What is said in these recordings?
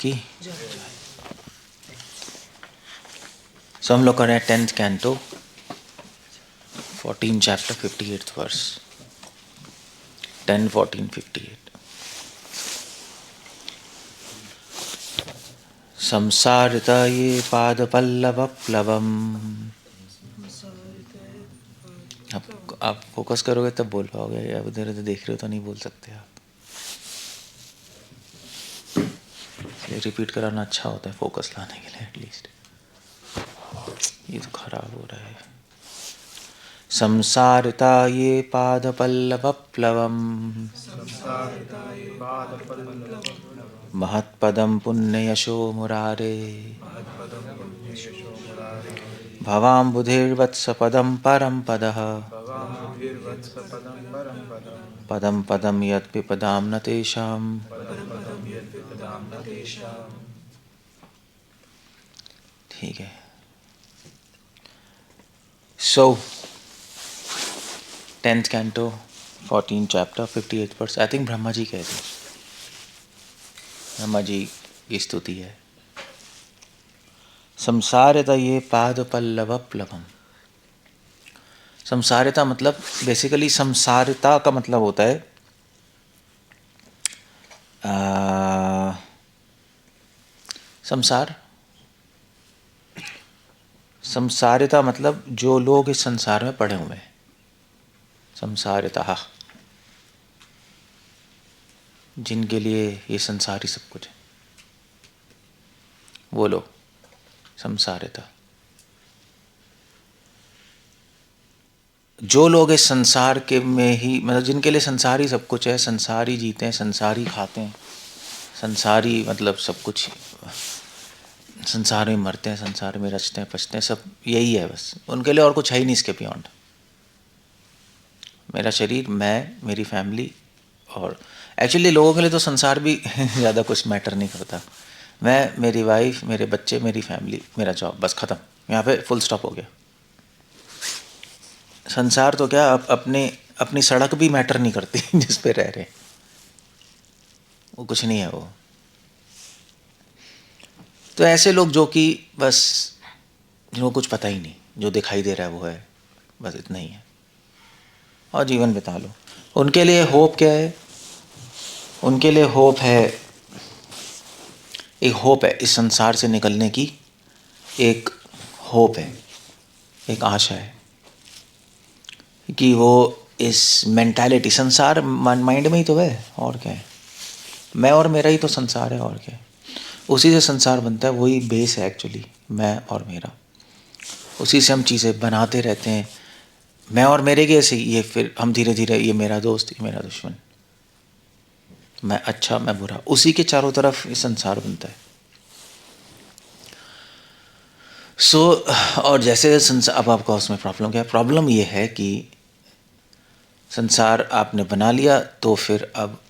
की। सो हम लोग कर रहे हैं 10th canto 14 chapter 58th verse 10, 14, 58। संसारिता ये पादपल्लवप्लवम्। आप फोकस करोगे तब बोल पाओगे, अब इधर उधर देख रहे हो तो नहीं बोल सकते आप। रिपीट कराना अच्छा होता है फोकस लाने के लिए एटलीस्ट। ये तो खराब हो रहा है। संसारिता ये पादपल्लवप्लवम् महत्पदं पुण्ययशो मुरारे भवाम्बुधिर्वत्सपदं परं पदः पदं पदं यद्विपदां न तेषाम्। ठीक है। So 10th canto 14 chapter 58 verse. I think Brahma ji कहते हैं, ब्रह्मा जी की स्तुति है। संसारिता ये पादपल्लवप्लवम्। संसारिता मतलब बेसिकली संसारिता का मतलब होता है संसार। संसारिता मतलब जो लोग इस संसार में पड़े हुए हैं, संसारिता, जिनके लिए ये संसार ही सब कुछ है, वो लोग संसारिता। जो लोग इस संसार के में ही मतलब जिनके लिए संसार ही सब कुछ है, संसार ही जीते हैं, संसार ही खाते हैं, संसार ही मतलब सब कुछ, संसार में मरते हैं, संसार में रचते हैं पचते हैं, सब यही है बस उनके लिए, और कुछ है ही नहीं इसके बियॉन्ड। मेरा शरीर, मैं, मेरी फैमिली, और एक्चुअली लोगों के लिए तो संसार भी ज़्यादा कुछ मैटर नहीं करता। मैं, मेरी वाइफ, मेरे बच्चे, मेरी फैमिली, मेरा जॉब, बस ख़त्म, यहाँ पे फुल स्टॉप हो गया। संसार तो क्या, अपनी सड़क भी मैटर नहीं करती जिस पे रह रहे, वो कुछ नहीं है वो। तो ऐसे लोग जो कि बस जिनको कुछ पता ही नहीं, जो दिखाई दे रहा है वो है, बस इतना ही है, और जीवन बिता लो। उनके लिए होप क्या है? उनके लिए होप है, एक होप है इस संसार से निकलने की, एक होप है, एक आशा है कि वो इस मेंटालिटी, संसार माइंड में ही तो है, और क्या है, मैं और मेरा ही तो संसार है, और क्या है, उसी से संसार बनता है, वही बेस है एक्चुअली, मैं और मेरा, उसी से हम चीज़ें बनाते रहते हैं। मैं और मेरे के ऐसे ये, फिर हम धीरे धीरे, ये मेरा दोस्त, ये मेरा दुश्मन, मैं अच्छा मैं बुरा, उसी के चारों तरफ ये संसार बनता है। सो और जैसे संसार, अब आपका उसमें प्रॉब्लम क्या है? प्रॉब्लम ये है कि संसार आपने बना लिया तो फिर अब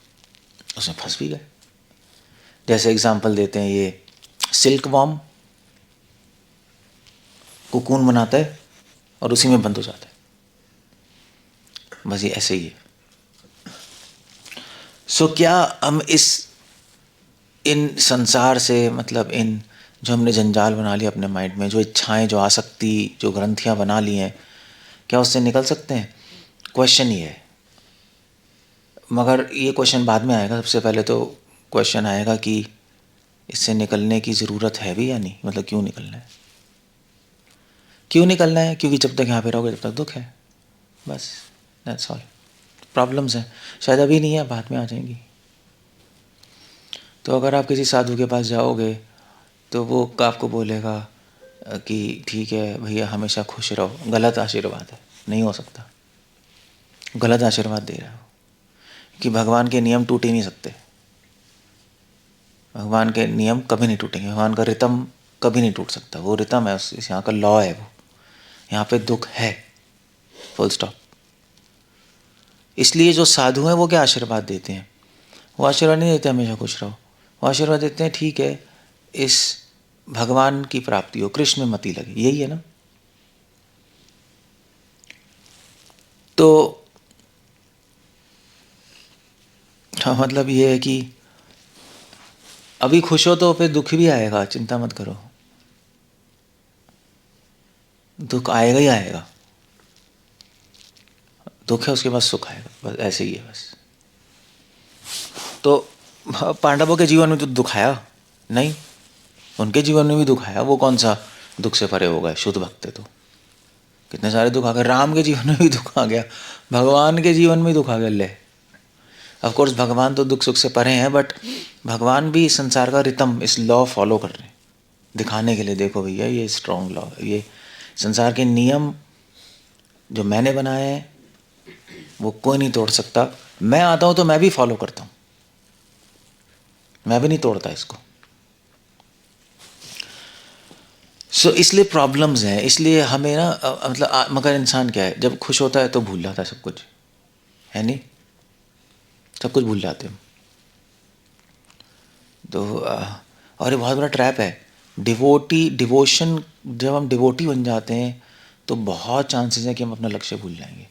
उसमें फंस भी गए। जैसे एग्जांपल देते हैं, ये सिल्क वॉर्म कोकून बनाता है और उसी में बंद हो जाता है, बस ये ऐसे ही है। सो क्या हम इन संसार से, मतलब इन जो हमने जंजाल बना लिया अपने माइंड में, जो इच्छाएं, जो आसक्ति, जो ग्रंथियां बना ली हैं, क्या उससे निकल सकते हैं? क्वेश्चन ये है। मगर ये क्वेश्चन बाद में आएगा। सबसे पहले तो क्वेश्चन आएगा कि इससे निकलने की ज़रूरत है भी या नहीं, मतलब क्यों निकलना है, क्यों निकलना है? क्योंकि जब तक यहाँ पे रहोगे तब तक दुख है, बस, दैट्स ऑल। प्रॉब्लम्स हैं, शायद अभी नहीं है, बाद में आ जाएंगी। तो अगर आप किसी साधु के पास जाओगे तो वो आपको बोलेगा कि ठीक है भैया, हमेशा खुश रहो, गलत आशीर्वाद है, नहीं हो सकता, गलत आशीर्वाद दे रहा हो, कि भगवान के नियम टूट ही नहीं सकते, भगवान के नियम कभी नहीं टूटेंगे, भगवान का रितम कभी नहीं टूट सकता, वो रितम है, उस यहाँ का लॉ है वो, यहाँ पे दुख है, फुल स्टॉप। इसलिए जो साधु हैं वो क्या आशीर्वाद देते हैं? वो आशीर्वाद नहीं देते हमेशा खुश रहो, वो आशीर्वाद देते हैं ठीक है, इस भगवान की प्राप्ति हो, कृष्ण में मति लगे, यही है ना। तो हाँ, मतलब ये है कि अभी खुश हो तो फिर दुख भी आएगा, चिंता मत करो, दुख आएगा ही आएगा। दुख है उसके बाद सुख आएगा, बस ऐसे ही है बस। तो पांडवों के जीवन में तो दुख आया नहीं, उनके जीवन में भी दुख आया। वो कौन सा दुख से परे हो गए, शुद्ध भक्त थे तो। कितने सारे दुख आ गए, राम के जीवन में भी दुख आ गया, भगवान के जीवन में दुख आ गया। ले ऑफ कोर्स भगवान तो दुख सुख से परे हैं, बट भगवान भी संसार का रितम, इस लॉ फॉलो कर रहे हैं, दिखाने के लिए देखो भैया ये स्ट्रॉन्ग लॉ, ये संसार के नियम जो मैंने बनाए हैं वो कोई नहीं तोड़ सकता। मैं आता हूं तो मैं भी फॉलो करता हूं, मैं भी नहीं तोड़ता इसको। इसलिए प्रॉब्लम्स हैं, इसलिए हमें ना मतलब मगर इंसान क्या है, जब खुश होता है तो भूल जाता है सब कुछ, है नहीं, सब कुछ भूल जाते हैं। तो और ये बहुत बड़ा ट्रैप है। डिवोशन, जब हम डिवोटी बन जाते हैं तो बहुत चांसेस हैं कि हम अपना लक्ष्य भूल जाएंगे।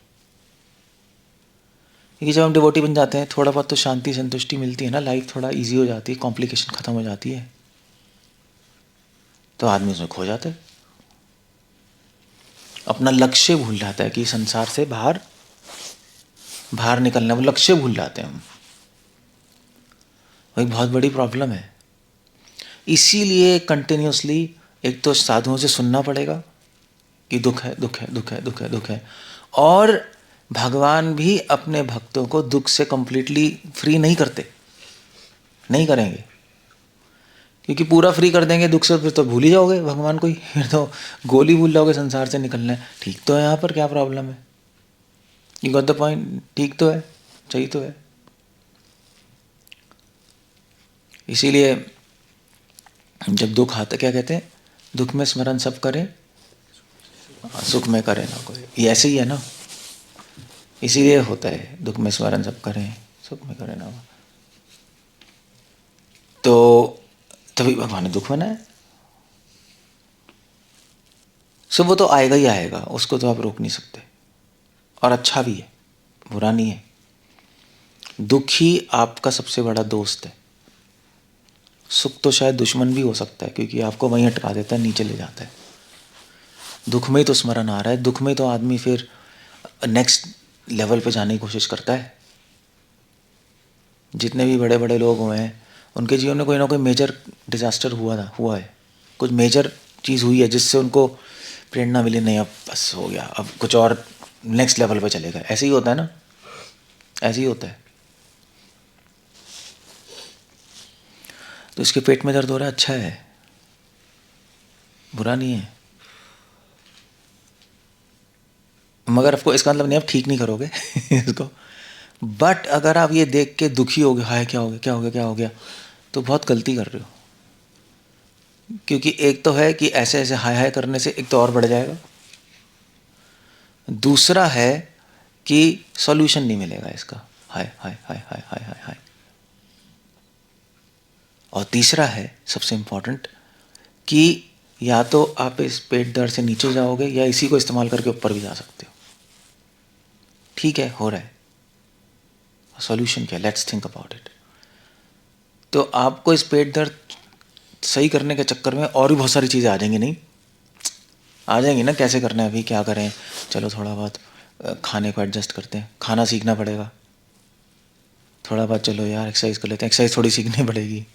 क्योंकि जब हम डिवोटी बन जाते हैं थोड़ा बहुत तो शांति संतुष्टि मिलती है ना, लाइफ थोड़ा इजी हो जाती है, कॉम्प्लिकेशन खत्म हो जाती है, तो आदमी उसमें खो जाता है, अपना लक्ष्य भूल जाता है कि संसार से बाहर निकलना, वो लक्ष्य भूल जाते हैं हम। वो एक बहुत बड़ी प्रॉब्लम है। इसीलिए कंटिन्यूसली एक तो साधुओं से सुनना पड़ेगा कि दुख है दुख है दुख है दुख है दुख है, और भगवान भी अपने भक्तों को दुख से कंप्लीटली फ्री नहीं करते, नहीं करेंगे, क्योंकि पूरा फ्री कर देंगे दुख से फिर तो भूल ही जाओगे भगवान को ही, फिर तो गोली भूल जाओगे संसार से निकलना है। ठीक तो है, यहाँ पर क्या प्रॉब्लम है, यू गॉट द पॉइंट, ठीक तो है, सही तो है। इसीलिए जब दुख आता क्या कहते हैं, दुख में स्मरण सब करें, सुख में करे ना कोई, ये ऐसे ही है ना, इसीलिए होता है दुख में स्मरण सब करें, सुख में करे ना। तो तभी भगवान ने दुख बनाया। सो वो तो आएगा ही आएगा, उसको तो आप रोक नहीं सकते, और अच्छा भी है, बुरा नहीं है। दुख ही आपका सबसे बड़ा दोस्त है, सुख तो शायद दुश्मन भी हो सकता है, क्योंकि आपको वहीं अटका देता है, नीचे ले जाता है। दुख में ही तो स्मरण आ रहा है, दुख में तो आदमी फिर नेक्स्ट लेवल पे जाने की कोशिश करता है। जितने भी बड़े बड़े लोग हुए हैं उनके जीवन में कोई ना कोई मेजर डिजास्टर हुआ है, कुछ मेजर चीज़ हुई है जिससे उनको प्रेरणा मिली, नहीं अब बस हो गया, अब कुछ और नेक्स्ट लेवल पे चलेगा। ऐसे ही होता है ना, ऐसे ही होता है। तो इसके पेट में दर्द हो रहा है, अच्छा है, बुरा नहीं है, मगर आपको इसका मतलब नहीं आप ठीक नहीं करोगे इसको। बट अगर आप ये देख के दुखी हो गए, हाय क्या हो गया क्या हो गया क्या हो गया, तो बहुत गलती कर रहे हो। क्योंकि एक तो है कि ऐसे ऐसे हाय हाय करने से एक तो और बढ़ जाएगा, दूसरा है कि सॉल्यूशन नहीं मिलेगा इसका, हाय हाय हाय हाय हाय हाय हाय, और तीसरा है सबसे इंपॉर्टेंट कि या तो आप इस पेट दर्द से नीचे जाओगे या इसी को इस्तेमाल करके ऊपर भी जा सकते हो। ठीक है, हो रहा है, सॉल्यूशन क्या, लेट्स थिंक अबाउट इट। तो आपको इस पेट दर्द सही करने के चक्कर में और भी बहुत सारी चीज़ें आ जाएंगी, नहीं आ जाएंगी ना, कैसे करना है, अभी क्या करें, चलो थोड़ा बहुत खाने को एडजस्ट करते हैं, खाना सीखना पड़ेगा, थोड़ा बहुत चलो यार एक्सरसाइज कर लेते हैं, एक्सरसाइज थोड़ी सीखनी पड़ेगी,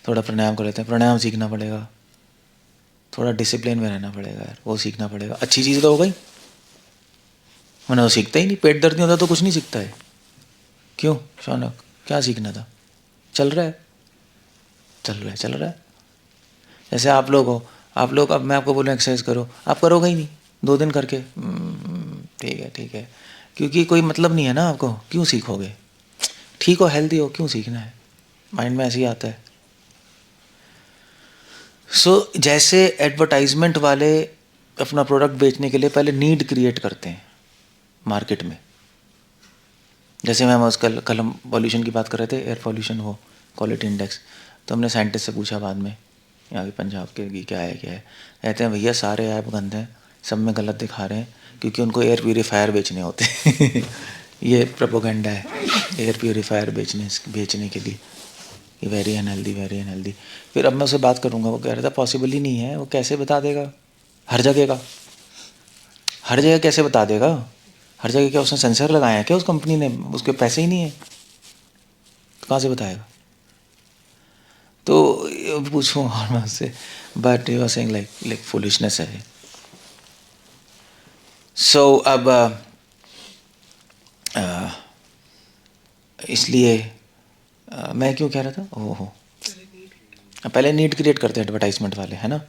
थोड़ा प्राणायाम कर लेते हैं, प्राणायाम सीखना पड़ेगा, थोड़ा डिसिप्लिन में रहना पड़ेगा यार, वो सीखना पड़ेगा। अच्छी चीज़ तो हो गई, मैंने वो सीखता ही नहीं, पेट दर्द नहीं होता तो कुछ नहीं सीखता है। क्यों शौनक, क्या सीखना था, चल रहा है चल रहा है चल रहा है। जैसे आप लोग हो, आप लोग, अब मैं आपको बोलूँ एक्सरसाइज करो, आप करोगे ही नहीं, 2 दिन करके ठीक है, क्योंकि कोई मतलब नहीं है ना आपको, क्यों सीखोगे, ठीक हो हेल्दी हो, क्यों सीखना है, माइंड में ऐसे ही आता है। जैसे एडवर्टाइजमेंट वाले अपना प्रोडक्ट बेचने के लिए पहले नीड क्रिएट करते हैं मार्केट में। जैसे मैम उस कल हम पॉल्यूशन की बात कर रहे थे, एयर पॉल्यूशन हो, क्वालिटी इंडेक्स, तो हमने साइंटिस्ट से पूछा बाद में, यहाँ के पंजाब के की क्या है, कहते हैं भैया सारे ऐप गंदे हैं, सब में गलत दिखा रहे हैं, क्योंकि उनको एयर प्यूरीफायर बेचने होते हैं ये प्रोपोगंडा है, एयर प्यूरीफायर बेचने के लिए। कि वेरी अनहेल्दी, वेरी अनहेल्दी। फिर अब मैं उससे बात करूँगा, वो कह रहा था पॉसिबल ही नहीं है, वो कैसे बता देगा हर जगह का, हर जगह कैसे बता देगा, हर जगह क्या उसने सेंसर लगाया है क्या उस कंपनी ने, उसके पैसे ही नहीं है तो कहाँ से बताएगा। तो पूछूँ और मैं उससे, but you are saying like foolishness है। सो अब इसलिए मैं क्यों कह रहा था, ओहो, पहले नीड क्रिएट करते हैं एडवर्टाइजमेंट वाले, है ना,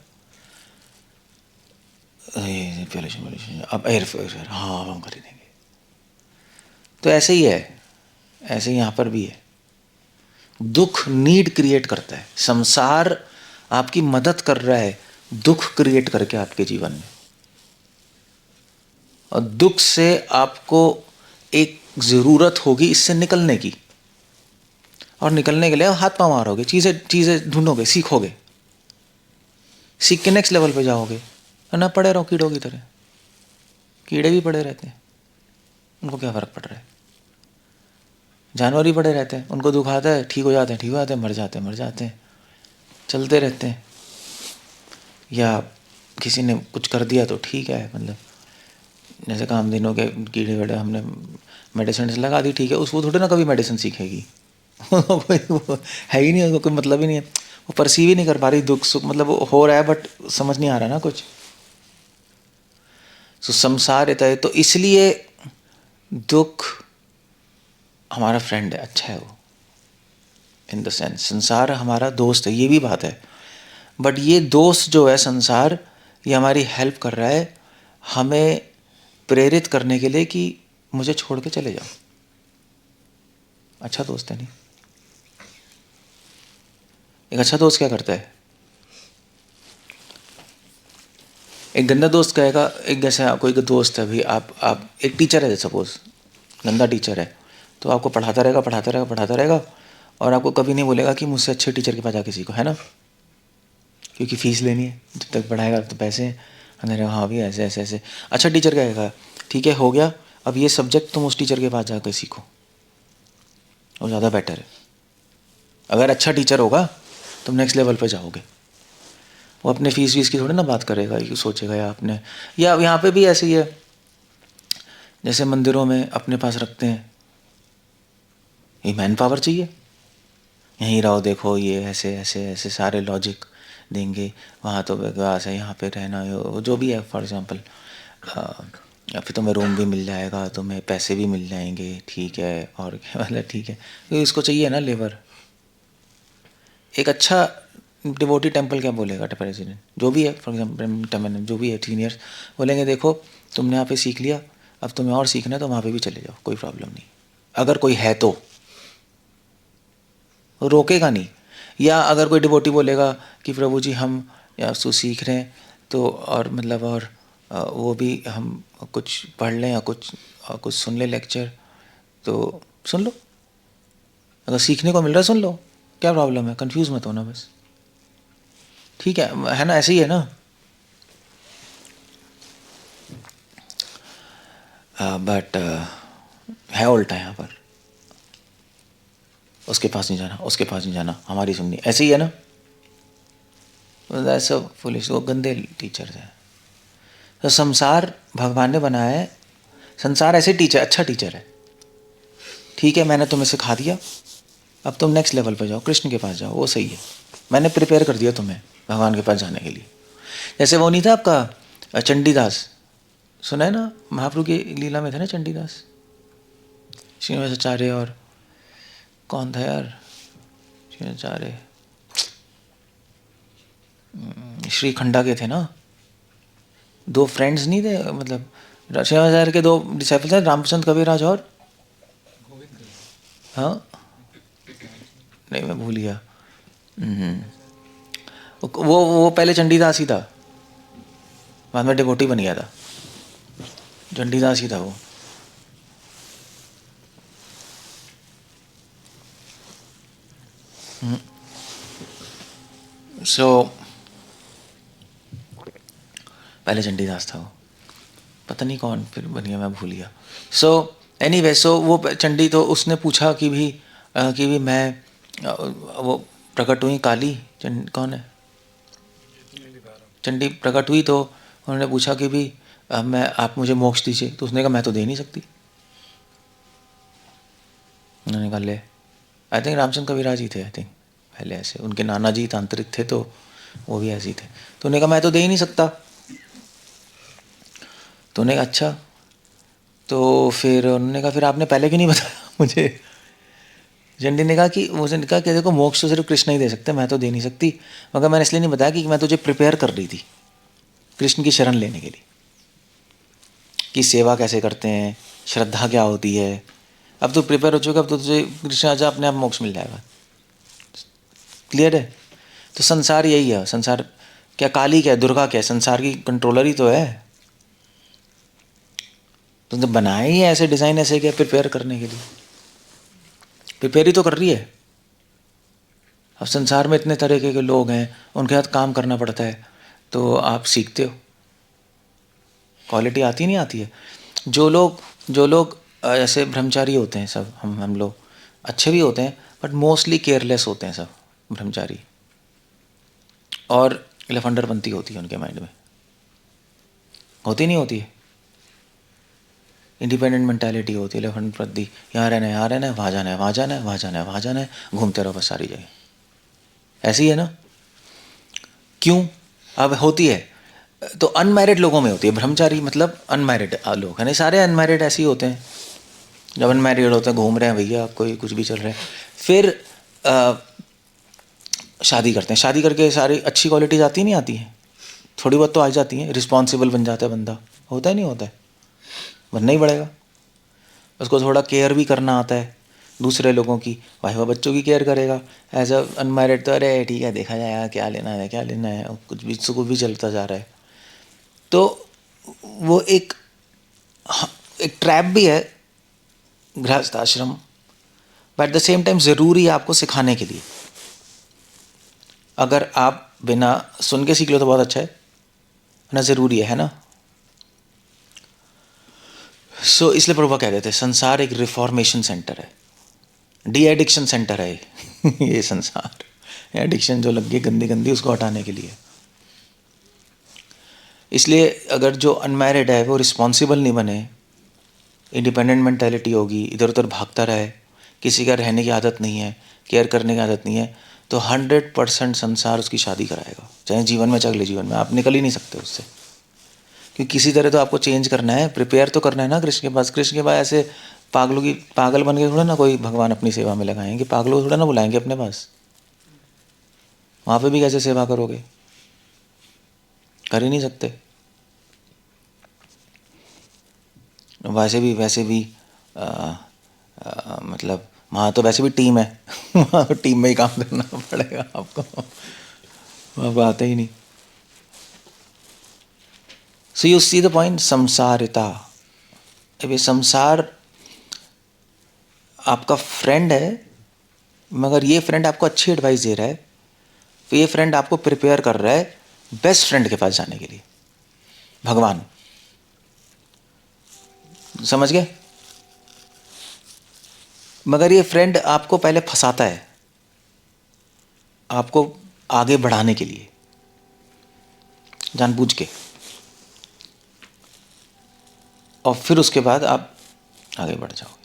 अब एयर, हाँ हम कर ही देंगे। तो ऐसे ही है, ऐसे ही यहाँ पर भी है। दुख नीड क्रिएट करता है, संसार आपकी मदद कर रहा है दुख क्रिएट करके आपके जीवन में, और दुख से आपको एक ज़रूरत होगी इससे निकलने की, और निकलने के लिए हाथ पाँव मारोगे, चीज़ें ढूंढोगे, सीखोगे, सीख के नेक्स्ट लेवल पे जाओगे। ना पड़े रहो कीड़ों की तरह, कीड़े भी पड़े रहते हैं, उनको क्या फ़र्क पड़ रहा है, जानवर ही पड़े रहते हैं, उनको दुख आता है ठीक हो जाते हैं, ठीक हो जाते हैं, मर जाते हैं, चलते रहते हैं। या किसी ने कुछ कर दिया तो ठीक है, मतलब जैसे कामधेनु के कीड़े वेड़े हमने मेडिसिन लगा दी, ठीक है, उसको थोड़ी ना कभी मेडिसिन सीखेगी कोई वो है ही नहीं, उसको कोई मतलब ही नहीं है, वो परसीव ही नहीं कर पा रही दुख सुख, मतलब वो हो रहा है बट समझ नहीं आ रहा ना कुछ। सो संसार रहता है, तो इसलिए दुख हमारा फ्रेंड है, अच्छा है वो, इन द सेंस संसार हमारा दोस्त है, ये भी बात है। बट ये दोस्त जो है संसार, ये हमारी हेल्प कर रहा है हमें प्रेरित करने के लिए कि मुझे छोड़ के चले जाओ। अच्छा दोस्त है नहीं, एक अच्छा दोस्त क्या करता है, एक गंदा दोस्त कहेगा, एक जैसे कोई दोस्त है भाई, आप एक टीचर है सपोज, गंदा टीचर है, तो आपको पढ़ाता रहेगा पढ़ाता रहेगा पढ़ाता रहेगा, और आपको कभी नहीं बोलेगा कि मुझसे अच्छे टीचर के पास जाके सीखो, है ना, क्योंकि फ़ीस लेनी है, जब तक पढ़ाएगा तो पैसे हैं, अंदर हाँ भी ऐसे ऐसे ऐसे। अच्छा टीचर कहेगा ठीक है हो गया, अब ये सब्जेक्ट तुम उस टीचर के पास जाकर सीखो, वो ज़्यादा बेटर है। अगर अच्छा टीचर होगा तुम नेक्स्ट लेवल पर जाओगे, वो अपने फीस की थोड़ी ना बात करेगा, ये सोचेगा या आपने, या यहाँ पे भी ऐसे ही है, जैसे मंदिरों में अपने पास रखते हैं, ये मैन पावर चाहिए, यहीं रहो देखो ये ऐसे ऐसे ऐसे सारे लॉजिक देंगे, वहाँ तो बकवास है, यहाँ पे रहना जो भी है, फॉर एग्ज़ाम्पल फिर तुम्हें रूम भी मिल जाएगा, तुम्हें पैसे भी मिल जाएंगे, ठीक है, और क्या मतलब ठीक है, तो इसको चाहिए ना लेबर। एक अच्छा डिवोटी टेम्पल क्या बोलेगा प्रेसिडेंट जो भी है, फॉर एग्जाम्पल जो भी है सीनियर्स बोलेंगे देखो तुमने यहाँ पे सीख लिया, अब तुम्हें और सीखना है तो वहाँ पे भी चले जाओ, कोई प्रॉब्लम नहीं, अगर कोई है तो रोकेगा नहीं। या अगर कोई डिवोटी बोलेगा कि प्रभु जी हम या तो सीख रहे हैं तो, और मतलब और वो भी हम कुछ पढ़ लें या कुछ सुन लें लेक्चर, तो सुन लो, अगर सीखने को मिल रहा है सुन लो, क्या प्रॉब्लम है, कंफ्यूज मत होना बस, ठीक है ना, ऐसे ही है ना। बट है उल्टा यहाँ पर, उसके पास नहीं जाना, उसके पास नहीं जाना, हमारी सुननी, ऐसे ही है ना, ऐसा पुलिस वो गंदे टीचर्स हैं। तो संसार भगवान ने बनाया है, संसार ऐसे टीचर, अच्छा टीचर है, ठीक है मैंने तुम्हें सिखा दिया, अब तुम नेक्स्ट लेवल पर जाओ, कृष्ण के पास जाओ, वो सही है, मैंने प्रिपेयर कर दिया तुम्हें भगवान के पास जाने के लिए। जैसे वो नहीं था आपका चंडीदास, सुना है ना, महाप्रभु की लीला में थे ना चंडीदास, श्रीनिवासाचार्य और कौन था यार, श्रीनिवासाचार्य श्रीखंडा के थे ना, दो फ्रेंड्स नहीं थे, मतलब श्रीनिवासाचार्य के दो डिसाइपल थे, रामचंद्र कविराज और हाँ नहीं मैं भूल गया, वो पहले चंडीदास ही था, बाद में डिवोटी बन गया था, चंडीदास ही था वो। सो पहले चंडीदास था वो, पता नहीं कौन फिर बन गया, मैं भूल गया। सो एनीवे, सो वो चंडी तो उसने पूछा कि भी मैं वो प्रकट हुई काली, कौन है, चंडी प्रकट हुई, तो उन्होंने पूछा कि भी मैं, आप मुझे मोक्ष दीजिए। तो उसने कहा मैं तो दे नहीं सकती। उन्होंने कहा ले, आई थिंक रामचंद्र कविराज ही थे, आई थिंक पहले ऐसे, उनके नाना जी तांत्रिक थे तो वो भी ऐसे ही थे। तो उन्होंने कहा मैं तो दे ही नहीं सकता। तो उन्होंने कहा अच्छा। तो फिर उन्होंने कहा फिर आपने पहले क्यों नहीं बताया मुझे। चंडी ने कहा कि उसने कहा कि देखो मोक्ष तो सिर्फ कृष्ण ही दे सकते, मैं तो दे नहीं सकती, मगर मैंने इसलिए नहीं बताया कि मैं तुझे प्रिपेयर कर रही थी कृष्ण की शरण लेने के लिए, कि सेवा कैसे करते हैं, श्रद्धा क्या होती है। अब तो प्रिपेयर हो चुका, अब तो तुझे कृष्ण आजा अपने आप मोक्ष मिल जाएगा। क्लियर है। तो संसार यही है। संसार क्या, काली क्या है, दुर्गा क्या है, संसार की कंट्रोलर ही तो है। तुमने बनाया ही है ऐसे, डिज़ाइन ऐसे क्या प्रिपेयर करने के लिए, प्रिपेयर ही तो कर रही है। अब संसार में इतने तरीके के लोग हैं, उनके साथ काम करना पड़ता है, तो आप सीखते हो, क्वालिटी आती नहीं आती है। जो लोग ऐसे ब्रह्मचारी होते हैं सब, हम लोग अच्छे भी होते हैं, बट मोस्टली केयरलेस होते हैं सब ब्रह्मचारी, और लफंडरपंती होती है उनके माइंड में, होती नहीं होती है, इंडिपेंडेंट मेंटालिटी होती है, लफंडरपंती, यहाँ रहना है, यहाँ रहना है, वहाँ जाना है, वहाँ जाना है, वहाँ जाना है, वहाँ जाना है, घूमते रहो बस सारी जगह। ऐसी है ना, क्यों। अब होती है तो अनमैरिड लोगों में होती है, ब्रह्मचारी मतलब अनमैरिड लोग है ना, सारे अनमैरिड ऐसे ही होते हैं। जब अनमैरिड होते हैं, घूम रहे हैं भैया, कोई कुछ भी चल रहा है, फिर शादी करते हैं, शादी करके सारी अच्छी क्वालिटीज आती नहीं आती हैं, थोड़ी बहुत तो आ जाती हैं, रिस्पॉन्सिबल बन जाता है बंदा, होता है नहीं होता है, बनना ही पड़ेगा। उसको थोड़ा केयर भी करना आता है दूसरे लोगों की, भाई वह बच्चों की केयर करेगा। एज अ अनमैरिड तो अरे ठीक है, देखा जाएगा, क्या लेना है क्या लेना है, कुछ भी चलता जा रहा है। तो वो एक ट्रैप भी है गृहस्थ आश्रम, but at the same time ज़रूरी है आपको सिखाने के लिए। अगर आप बिना सुन के सीख लो तो बहुत अच्छा है ना, ज़रूरी है ना। सो इसलिए प्रभुपा कह देते हैं संसार एक रिफॉर्मेशन सेंटर है, डी एडिक्शन सेंटर है ये संसार, एडिक्शन जो लग गई गंदी गंदी उसको हटाने के लिए। इसलिए अगर जो अनमैरिड है वो रिस्पॉन्सिबल नहीं बने, इंडिपेंडेंट मेंटालिटी होगी, इधर उधर भागता रहे, किसी का रहने की आदत नहीं है, केयर करने की आदत नहीं है, तो 100% संसार उसकी शादी कराएगा, चाहे जीवन में चाहे अगले जीवन में। आप निकल ही नहीं सकते उससे, क्योंकि किसी तरह तो आपको चेंज करना है, प्रिपेयर तो करना है ना कृष्ण के पास। कृष्ण के पास ऐसे पागलों की, पागल बन के थोड़ा ना कोई भगवान अपनी सेवा में लगाएंगे, पागलों को थोड़ा ना बुलाएंगे अपने पास, वहाँ पे भी कैसे सेवा करोगे, कर ही नहीं सकते। वैसे भी मतलब वहाँ तो वैसे भी टीम है वहाँ तो टीम में ही काम करना पड़ेगा आपको, वहाँ पर आते ही नहीं। So you see the point, संसारिता। अब ये संसार आपका फ्रेंड है, मगर ये फ्रेंड आपको अच्छी एडवाइस दे रहा है, तो ये फ्रेंड आपको प्रिपेयर कर रहा है बेस्ट फ्रेंड के पास जाने के लिए, भगवान। समझ गए। मगर ये फ्रेंड आपको पहले फंसाता है, आपको आगे बढ़ाने के लिए जानबूझ के, और फिर उसके बाद आप आगे बढ़ जाओगे।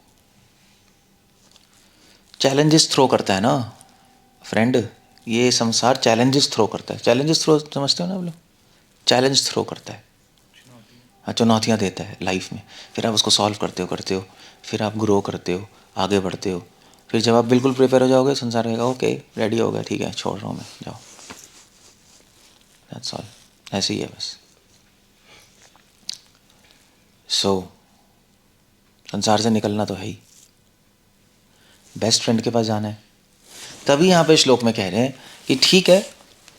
चैलेंजेस थ्रो करता है ना फ्रेंड, ये संसार चैलेंजेस थ्रो करता है। चैलेंजेस थ्रो समझते हो ना आप लोग, चैलेंज थ्रो करता है, हाँ, चुनौतियाँ देता है लाइफ में, फिर आप उसको सॉल्व करते हो, फिर आप ग्रो करते हो, आगे बढ़ते हो। फिर जब आप बिल्कुल प्रिपेयर हो जाओगे, संसार कहेगा ओके रेडी हो गया, ठीक है छोड़ रहा हूँ मैं, जाओ, दैट्स ऑल। ऐसे ही है बस। सो संसार से निकलना तो है ही, बेस्ट फ्रेंड के पास जाना है। तभी यहाँ पे श्लोक में कह रहे हैं कि ठीक है,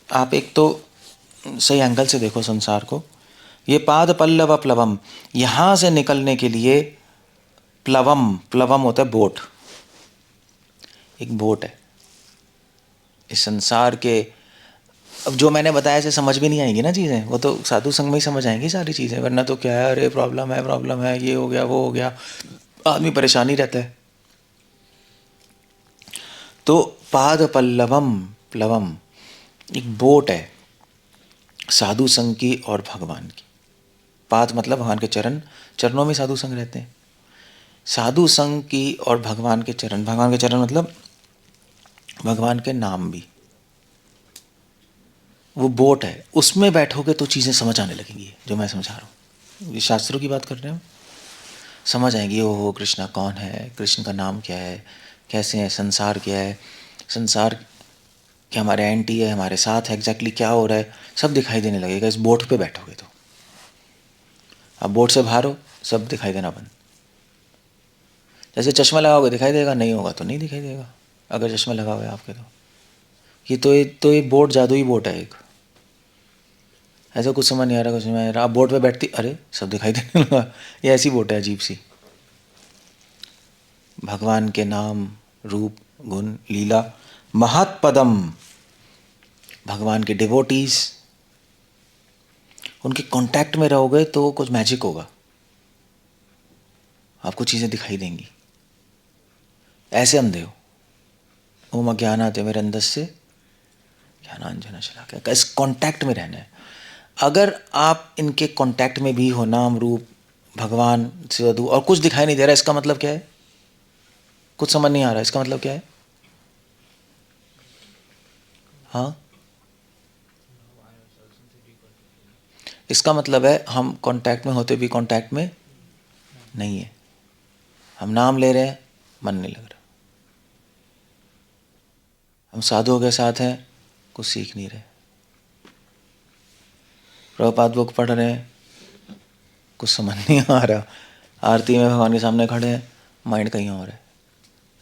आप एक तो सही एंगल से देखो संसार को, ये पाद पल्लव प्लवम, यहाँ से निकलने के लिए प्लवम, प्लवम होता है बोट, एक बोट है इस संसार के। अब जो मैंने बताया ऐसे समझ भी नहीं आएंगी ना चीज़ें, वो तो साधु संग में ही समझ आएंगी सारी चीज़ें, वरना तो क्या है, अरे प्रॉब्लम है, ये हो गया वो हो गया, आदमी परेशान ही रहता है। तो पाद पल्लवम, प्लवम एक बोट है साधु संघ की और भगवान की। पाद मतलब भगवान के चरण, चरणों में साधु संघ रहते हैं। साधु संघ की और भगवान के चरण, भगवान के चरण मतलब भगवान के नाम भी। वो बोट है, उसमें बैठोगे तो चीज़ें समझ आने लगेंगी जो मैं समझा रहा हूँ। ये शास्त्रों की बात कर रहे हैं, समझ आएंगी। ओहो कृष्णा कौन है, कृष्ण का नाम क्या है, कैसे है, संसार क्या है, संसार क्या हमारे एंटी है, हमारे साथ है, एग्जैक्टली क्या हो रहा है, सब दिखाई देने लगेगा इस बोट पे बैठोगे तो। अब बोट से बाहर हो, सब दिखाई देना बंद। जैसे चश्मा लगाओगे दिखाई देगा, नहीं होगा तो नहीं दिखाई देगा अगर चश्मा लगा हुआ है आपके तो। ये बोट जादुई बोट है एक। ऐसा कुछ समझ नहीं आ रहा, कुछ समझ नहीं आ रहा, आप बोट पे बैठती, अरे सब दिखाई देने लगा। ये ऐसी बोट है अजीब सी। भगवान के नाम, रूप, गुण, लीला, महत पदम, भगवान के डिवोटीज, उनके कांटेक्ट में रहोगे तो कुछ मैजिक होगा, आपको चीज़ें दिखाई देंगी। ऐसे अंधे हो, ओम अज्ञानात् तिमिरन्धस्य ज्ञानांजन शलाकया, इस कांटेक्ट में रहना है। अगर आप इनके कांटेक्ट में भी हो, नाम रूप भगवान से वधु, और कुछ दिखाई नहीं दे रहा, इसका मतलब क्या है? कुछ समझ नहीं आ रहा, इसका मतलब क्या है? हाँ, इसका मतलब है हम कांटेक्ट में होते भी कांटेक्ट में नहीं है। हम नाम ले रहे हैं, मन नहीं लग रहा। हम साधुओं के साथ हैं, कुछ सीख नहीं रहे। प्रभुपाद बुक पढ़ रहे हैं, कुछ समझ नहीं आ रहा। आरती में भगवान के सामने खड़े हैं, माइंड कहीं और है।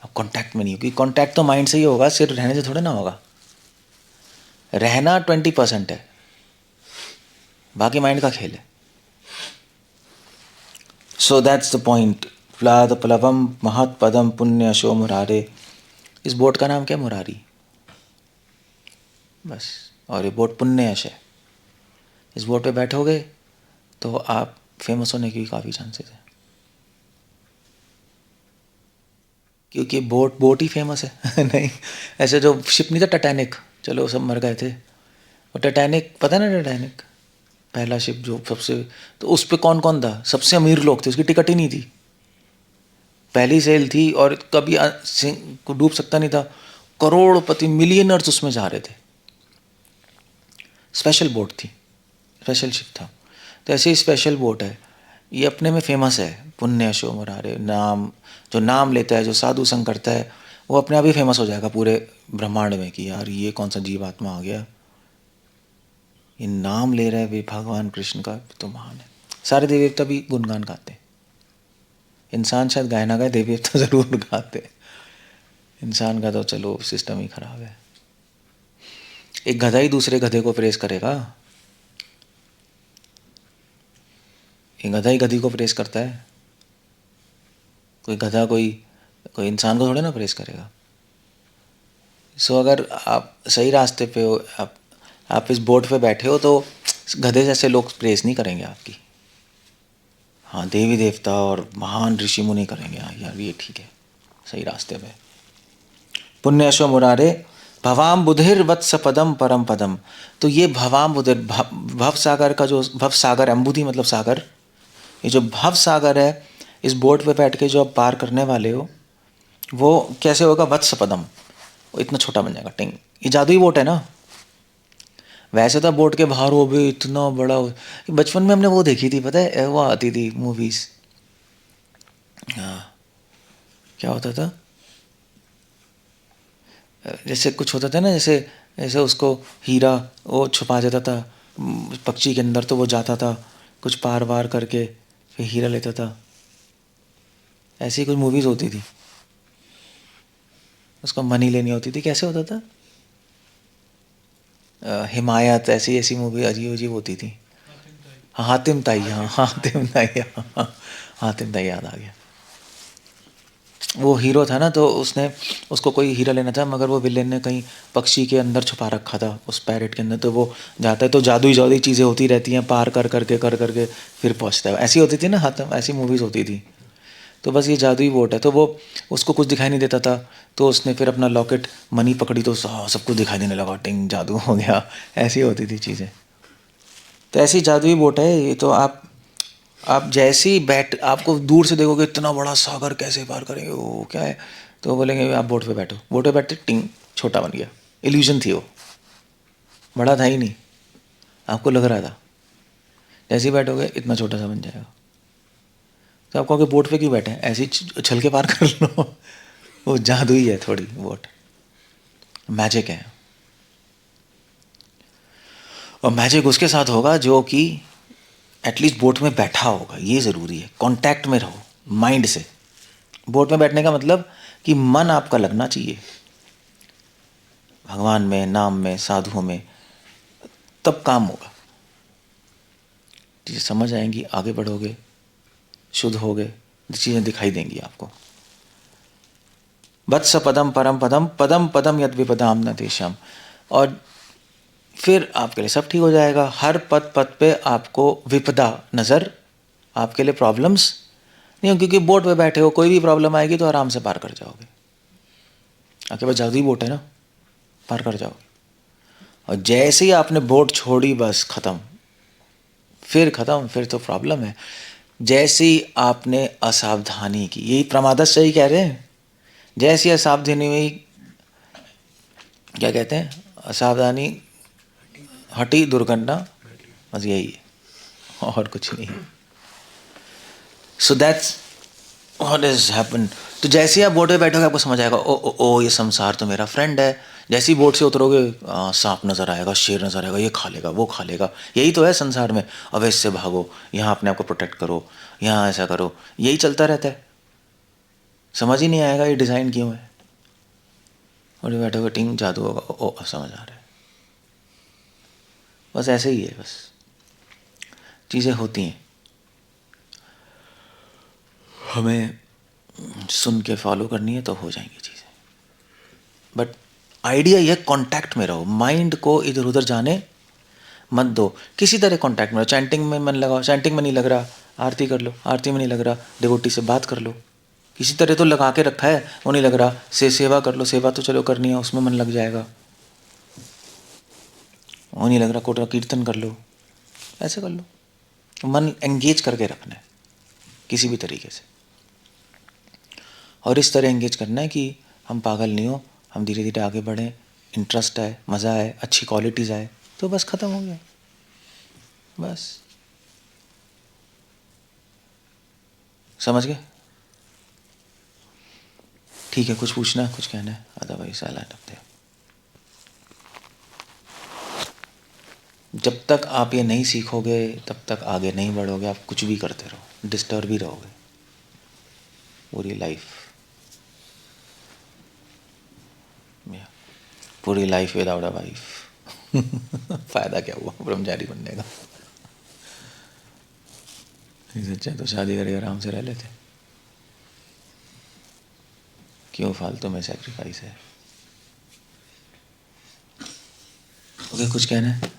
अब कांटेक्ट में नहीं, क्योंकि कांटेक्ट तो माइंड से ही होगा, सिर्फ रहने से थोड़े ना होगा। रहना 20% है, बाकी माइंड का खेल है। So that's the point. प्लाद प्लवम महत पदम पुण्य शो मुरारे। इस बोट का नाम क्या? मुरारी, बस। और ये बोट पुण्यश है। इस बोट पे बैठोगे तो आप फेमस होने की भी काफ़ी चांसेस है, क्योंकि बोट ही फेमस है। नहीं, ऐसे जो शिप नहीं था टाइटैनिक, चलो सब मर गए थे, और टाइटैनिक पता है ना, टाइटैनिक पहला शिप जो सबसे, तो उस पर कौन कौन था? सबसे अमीर लोग थे, उसकी टिकट ही नहीं थी, पहली सेल थी, और कभी को डूब सकता नहीं था। करोड़पति मिलियनर्स उसमें जा रहे थे। स्पेशल बोट थी, स्पेशल शिप था। तो ऐसे ही स्पेशल बोट है, ये अपने में फेमस है। पुण्य शो मुरारे, नाम जो नाम लेता है, जो साधु संग करता है, वो अपने आप ही फेमस हो जाएगा पूरे ब्रह्मांड में कि यार ये कौन सा जीवात्मा आ गया, ये नाम ले रहा है भी भगवान कृष्ण का, तो महान है। सारे देवी देवता भी गुणगान गाते हैं। इंसान शायद गाय ना गाए, देवी देवता जरूर गाते हैं। इंसान का तो चलो सिस्टम ही खराब है। एक गधा ही दूसरे गधे को प्रेस करेगा? एक गधा ही गधी को प्रेस करता है? कोई गधा कोई इंसान को थोड़े ना प्रेस करेगा। सो अगर आप सही रास्ते पे हो, आप इस बोट पे बैठे हो, तो गधे जैसे लोग प्रेस नहीं करेंगे आपकी। हाँ, देवी देवता और महान ऋषि मुनि करेंगे, हाँ यार ये ठीक है, सही रास्ते पे। पुण्यशो मुरारे भवाम बुधिर वत्स पदम परम पदम। तो ये भवाम बुधिर, भव सागर का जो भव सागर, अम्बुधि मतलब सागर, ये जो भव सागर है, इस बोट पे बैठ के जो आप पार करने वाले हो, वो कैसे होगा? वत्स पदम, वो इतना छोटा बन जाएगा, टिंग। ये जादुई बोट है ना। वैसे तो बोट के बाहर हो भी इतना बड़ा हो। बचपन में हमने वो देखी थी, पता है, वो आती थी मूवीज, हाँ, क्या होता था, जैसे कुछ होता था ना, जैसे जैसे उसको हीरा वो छुपा देता था पक्षी के अंदर, तो वो जाता था कुछ पार वार करके, फिर हीरा लेता था। ऐसी कुछ मूवीज़ होती थी, उसको मनी लेनी होती थी, कैसे होता था, हिमायत, ऐसी ऐसी मूवी अजीब अजीब होती थी। हाँ, हातिम ताई, हाँ हातिम ताई, हाँ हातिम ताई याद आ गया। वो हीरो था ना, तो उसने उसको कोई हीरा लेना था, मगर वो विलेन ने कहीं पक्षी के अंदर छुपा रखा था, उस पैरेट के अंदर। तो वो जाता है तो जादुई जादुई चीज़ें होती रहती हैं, पार कर करके फिर पहुंचता है। ऐसी होती थी ना, हातिम, ऐसी मूवीज़ होती थी। तो बस ये जादुई बोट है। तो वो उसको कुछ दिखाई नहीं देता था, तो उसने फिर अपना लॉकेट मनी पकड़ी तो सब कुछ दिखाई देने लगा, टिंग जादू हो गया। ऐसी होती थी चीज़ें। तो ऐसी जादुई बोट है ये। तो आप जैसे ही बैठ, आपको दूर से देखोगे इतना बड़ा सागर कैसे पार करेंगे, वो क्या है, तो बोलेंगे आप बोट पे बैठो। बोट पे बैठे टिंग छोटा बन गया। इल्यूजन थी वो, बड़ा था ही नहीं, आपको लग रहा था। जैसे ही बैठोगे इतना छोटा सा बन जाएगा। तो आप कहोगे बोट पे क्यों बैठे हैं, ऐसे ही छल के पार कर लो। वो जादू ही है थोड़ी, बोट मैजिक है। और मैजिक उसके साथ होगा जो कि एटलीस्ट बोट में बैठा होगा, ये ज़रूरी है। कांटेक्ट में रहो माइंड से। बोट में बैठने का मतलब कि मन आपका लगना चाहिए भगवान में, नाम में, साधुओं में, तब काम होगा। चीज़ें समझ आएंगी, आगे बढ़ोगे, शुद्ध होगे, चीज़ें दिखाई देंगी आपको। वत्स पदम परम पदम पदम पदम यद विपदाम न तेषाम। और फिर आपके लिए सब ठीक हो जाएगा। हर पद पद पे आपको विपदा नज़र, आपके लिए प्रॉब्लम्स नहीं हो, क्योंकि बोट पे बैठे हो, कोई भी प्रॉब्लम आएगी तो आराम से पार कर जाओगे। आपके पास जादुई बोट है ना, पार कर जाओगे। और जैसे ही आपने बोट छोड़ी बस खत्म, फिर खत्म, फिर तो प्रॉब्लम है। जैसे ही आपने असावधानी की, यही प्रमादस्य ही कह रहे हैं, जैसी असावधानी हुई, क्या कहते हैं, असावधानी हटी दुर्घटना, बस यही है और कुछ नहीं है। So that's what is happen. तो जैसे ही आप बोट पे बैठोगे आपको समझ आएगा, ओ ओ ओ ये संसार तो मेरा फ्रेंड है। जैसे ही बोट से उतरोगे सांप नजर आएगा, शेर नजर आएगा, ये खा लेगा, वो खा लेगा। यही तो है संसार में। अब इससे भागो, यहाँ अपने आप को प्रोटेक्ट करो, यहाँ ऐसा करो, यही चलता रहता है। समझ ही नहीं आएगा ये डिज़ाइन क्यों है। और ये बैठोगे टिंग जादू होगा, ओ समझ आ रहा है। बस ऐसे ही है, बस चीज़ें होती हैं, हमें सुन के फॉलो करनी है तो हो जाएंगी चीज़ें। बट आइडिया यह, कांटेक्ट में रहो, माइंड को इधर उधर जाने मत दो। किसी तरह कांटेक्ट में रहो। चैंटिंग में मन लगाओ, चैंटिंग में नहीं लग रहा आरती कर लो, आरती में नहीं लग रहा डिवोटी से बात कर लो। किसी तरह तो लगा के रखा है, वो नहीं लग रहा सेवा कर लो, सेवा तो चलो करनी है, उसमें मन लग जाएगा। वो नहीं लग रहा कोटा कीर्तन कर लो, ऐसे कर लो। मन एंगेज करके रखना है किसी भी तरीके से, और इस तरह एंगेज करना है कि हम पागल नहीं हो, हम धीरे धीरे आगे बढ़ें, इंटरेस्ट आए, मज़ा आए, अच्छी क्वालिटीज़ आए, तो बस ख़त्म हो गया। बस समझ गए? ठीक है, कुछ पूछना है, कुछ कहना है? Otherwise I line up there. जब तक आप ये नहीं सीखोगे तब तक आगे नहीं बढ़ोगे। आप कुछ भी करते रहो, डिस्टर्ब ही रहोगे पूरी लाइफ। पूरी लाइफ विदाउट अ वाइफ। फायदा क्या हुआ ब्रह्मचारी बनने का? इससे अच्छा तो शादी करके आराम से रह लेते। क्यों फालतू में सेक्रीफाइस है? ओके, कुछ कहना है?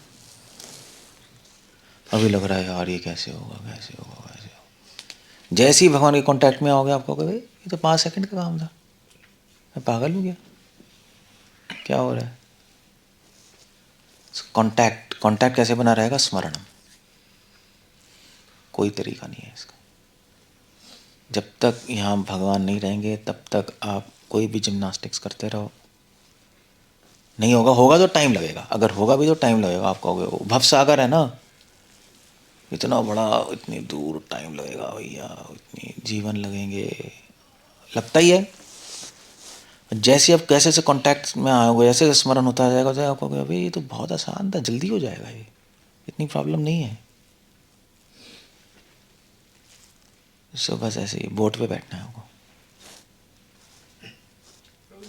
अभी लग रहा है यार ये कैसे होगा, कैसे होगा, कैसे होगा। जैसे ही भगवान के कांटेक्ट में आओगे आपको कहोगे ये तो 5 सेकंड का काम था, मैं पागल हूँ क्या हो रहा है? कांटेक्ट, कांटेक्ट कैसे बना रहेगा? स्मरणम, कोई तरीका नहीं है इसका। जब तक यहाँ भगवान नहीं रहेंगे तब तक आप कोई भी जिम्नास्टिक्स करते रहो, नहीं होगा। होगा तो टाइम लगेगा, अगर होगा भी तो टाइम लगेगा। आप कहोगे भव सागर है ना, इतना बड़ा, इतनी दूर टाइम लगेगा भैया, इतनी जीवन लगेंगे, लगता ही है। जैसे आप कैसे से कांटेक्ट में आओगे, जैसे स्मरण होता जाएगा तो आप कहोगे अभी ये तो बहुत आसान था, जल्दी हो जाएगा, ये इतनी प्रॉब्लम नहीं है। सो बस ऐसे ही बोट पे बैठना है आपको।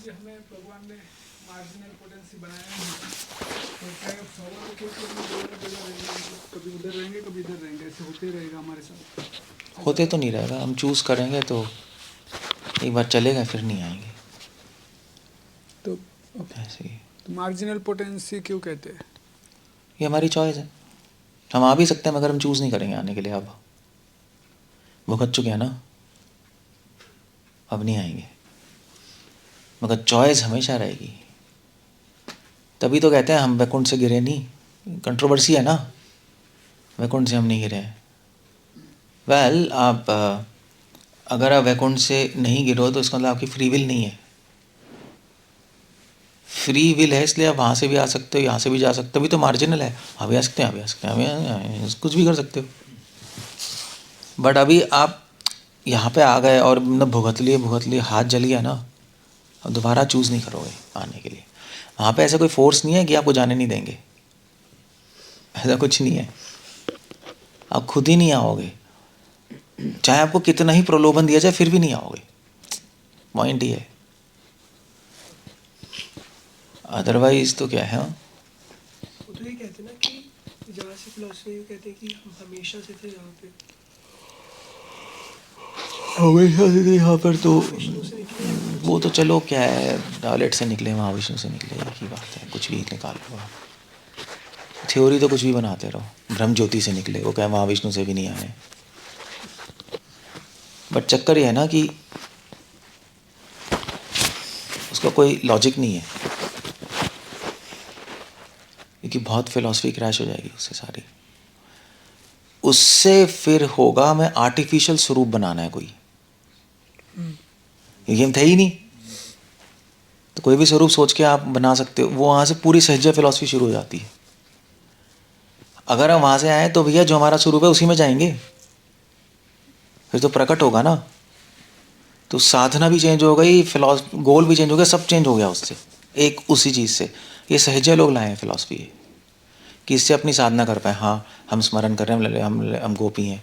हमें भगवान ने मार्जिनल पोटेंसी बनाया है, तो क्या कभी उधर रहेंगे कभी इधर रहेंगे, ऐसे होते रहेगा हमारे साथ? होते तो नहीं रहेगा, हम चूज़ करेंगे तो एक बार चलेगा, फिर नहीं आएंगे। तो ऐसे ही तो मार्जिनल पोटेंसी क्यों कहते हैं? ये हमारी चॉइस है। हम आ भी सकते हैं मगर हम चूज़ नहीं करेंगे आने के लिए। अब भुगत चुके हैं ना, अब नहीं आएंगे, मगर चॉइस हमेशा रहेगी। तभी तो कहते हैं हम वैकुंठ से गिरे नहीं, कंट्रोवर्सी है ना, वैकुंठ से हम नहीं गिरे हैं। वेल आप अगर आप वैकुंठ से नहीं गिरो तो इसका मतलब आपकी फ्री विल नहीं है। फ्री विल है इसलिए आप वहाँ से भी आ सकते हो, यहाँ से भी जा सकते हो, अभी तो मार्जिनल है, आप भी आ सकते हैं, आप भी आ सकते हैं, कुछ भी कर सकते हो। बट अभी आप यहाँ पे आ गए और मतलब भुगत लिए, हाथ जल गया ना, अब दोबारा चूज़ नहीं करोगे आने के लिए। वहाँ पे ऐसा कोई फोर्स नहीं है कि आपको जाने नहीं देंगे, ऐसा कुछ नहीं है, आप खुद ही नहीं आओगे, चाहे आपको कितना ही प्रलोभन दिया जाए फिर भी नहीं आओगे, पॉइंट ही है। अदरवाइज तो क्या है। हाँ, वो तो ये कहते हैं ना कि जहाँ से फिलोसफी ये कहते हैं कि हम हमेशा से थे यहाँ पे, हमेशा से यहाँ पर तो विष्णु से निकले। वो तो चलो क्या है, टॉयलेट से निकले महाविष्णु से निकले, एक ही बात है, कुछ भी निकाल लो आप, थ्योरी तो कुछ भी बनाते रहो। ब्रह्म ज्योति से निकले, वो क्या महाविष्णु से भी नहीं आए। बट चक्कर ये है ना कि उसका कोई लॉजिक नहीं है, क्योंकि बहुत फिलॉसफी क्रैश हो जाएगी उससे सारी। उससे फिर होगा मैं आर्टिफिशियल स्वरूप बनाना है कोई, क्योंकि हम थे ही नहीं, तो कोई भी स्वरूप सोच के आप बना सकते हो, वो वहाँ से पूरी सहज फिलॉसफी शुरू हो जाती है। अगर हम वहाँ से आए तो भैया जो हमारा स्वरूप है उसी में जाएंगे, फिर तो प्रकट होगा ना, तो साधना भी चेंज हो गई, गोल भी चेंज हो गया, सब चेंज हो गया उससे, एक उसी चीज़ से। ये सहज लोग लाए हैं फिलॉसफी, कि इससे अपनी साधना कर पाए। हाँ, हम स्मरण कर रहे हैं, हम गोपी हैं,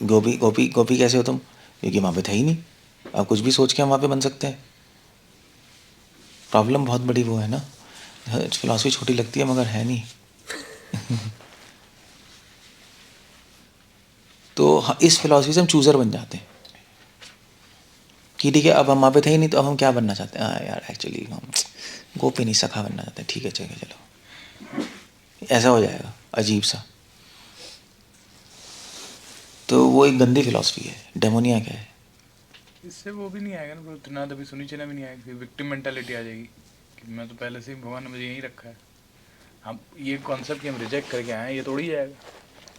गोपी गोपी गोपी कैसे हो तुम, क्योंकि वहाँ पे था ही नहीं, अब कुछ भी सोच के हम वहाँ पे बन सकते हैं। प्रॉब्लम बहुत बड़ी वो है ना, फिलॉसफी छोटी लगती है मगर है नहीं। तो इस फिलॉसफी से हम चूज़र बन जाते हैं कि ठीक है, अब हम वहाँ पे थे ही नहीं, तो अब हम क्या बनना चाहते हैं। हाँ यार, एक्चुअली हम गोपी नहीं, सखा बनना चाहते हैं, ठीक है चलो, ऐसा हो जाएगा अजीब सा। तो वो एक गंदी फिलॉसफी है, डेमोनिया क्या है। इससे वो भी नहीं आएगा ना ब्रो, ना तभी सुनी चना भी नहीं आएगी, फिर विक्टिम मेंटालिटी आ जाएगी कि मैं तो पहले से ही भगवान ने मुझे यहीं रखा है। हम ये कॉन्सेप्ट कि हम रिजेक्ट करके आए हैं, ये थोड़ी जाएगा।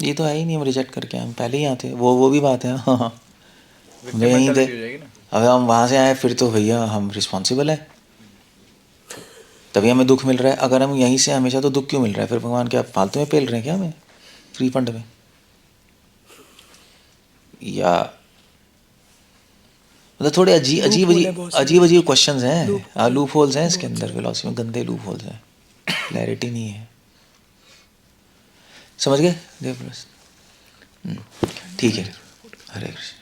ये तो है ही नहीं, हम रिजेक्ट करके हम पहले ही आते, वो भी बात है। हाँ, हम विक्टिम यहीं थे, मेंटालिटी हो जाएगी ना। अब हम वहाँ से आए फिर तो भैया हम रिस्पॉन्सिबल है, तभी हमें दुख मिल रहा है। अगर हम यहीं से हमेशा, तो दुख क्यों मिल रहा है फिर? भगवान क्या फालतू में पेल रहे हैं क्या हमें फ्री फंड में? या मतलब थोड़े अजीब अजीब क्वेश्चंस हैं, लूप होल्स हैं इसके अंदर, फिलॉसफी में गंदे लूप होल्स हैं, क्लैरिटी नहीं है। समझ गए? ठीक है, हरे कृष्ण।